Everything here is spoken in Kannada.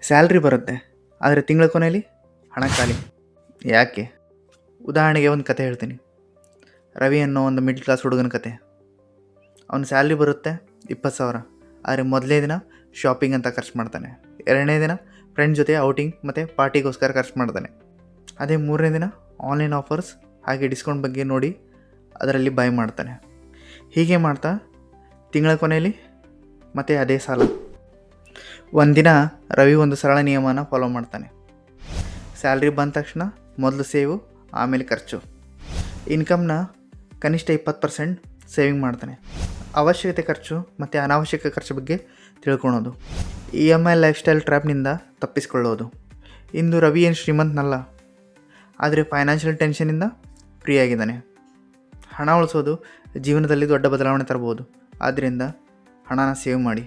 ಸ್ಯಾಲ್ರಿ ಬರುತ್ತೆ, ಆದರೆ ತಿಂಗಳ ಕೊನೆಯಲ್ಲಿ ಹಣ ಖಾಲಿ. ಯಾಕೆ? ಉದಾಹರಣೆಗೆ ಒಂದು ಕತೆ ಹೇಳ್ತೀನಿ. ರವಿ ಅನ್ನೋ ಒಂದು ಮಿಡ್ಲ್ ಕ್ಲಾಸ್ ಹುಡುಗನ ಕತೆ. ಅವನ ಸ್ಯಾಲ್ರಿ ಬರುತ್ತೆ 20,000, ಆದರೆ ಮೊದಲನೇ ದಿನ ಶಾಪಿಂಗ್ ಅಂತ ಖರ್ಚು ಮಾಡ್ತಾನೆ. 2ನೇ ದಿನ ಫ್ರೆಂಡ್ಸ್ ಜೊತೆ ಔಟಿಂಗ್ ಮತ್ತು ಪಾರ್ಟಿಗೋಸ್ಕರ ಖರ್ಚು ಮಾಡ್ತಾನೆ. ಅದೇ 3ನೇ ದಿನ ಆನ್ಲೈನ್ ಆಫರ್ಸ್ ಹಾಗೆ ಡಿಸ್ಕೌಂಟ್ ಬಗ್ಗೆ ನೋಡಿ ಅದರಲ್ಲಿ ಬೈ ಮಾಡ್ತಾನೆ. ಹೀಗೆ ಮಾಡ್ತಾ ತಿಂಗಳ ಕೊನೆಯಲ್ಲಿ ಮತ್ತೆ ಅದೇ ಸಾಲ. ಒಂದಿನ ರವಿ ಒಂದು ಸರಳ ನಿಯಮನ ಫಾಲೋ ಮಾಡ್ತಾನೆ. ಸ್ಯಾಲ್ರಿ ಬಂದ ತಕ್ಷಣ ಮೊದಲು ಸೇವು, ಆಮೇಲೆ ಖರ್ಚು. ಇನ್ಕಮ್ನ ಕನಿಷ್ಠ 20% ಸೇವಿಂಗ್ ಮಾಡ್ತಾನೆ. ಅವಶ್ಯಕತೆ ಖರ್ಚು ಮತ್ತು ಅನಾವಶ್ಯಕ ಖರ್ಚು ಬಗ್ಗೆ ತಿಳ್ಕೊಳೋದು. EMI ಲೈಫ್ ಸ್ಟೈಲ್ ಟ್ರ್ಯಾಪ್ನಿಂದ ತಪ್ಪಿಸ್ಕೊಳ್ಳೋದು. ಇಂದು ರವಿ ಏನು ಶ್ರೀಮಂತನಲ್ಲ, ಆದರೆ ಫೈನಾನ್ಷಿಯಲ್ ಟೆನ್ಷನಿಂದ ಫ್ರೀ ಆಗಿದ್ದಾನೆ. ಹಣ ಉಳಿಸೋದು ಜೀವನದಲ್ಲಿ ದೊಡ್ಡ ಬದಲಾವಣೆ ತರಬಹುದು. ಆದ್ದರಿಂದ ಹಣನ ಸೇವ್ ಮಾಡಿ.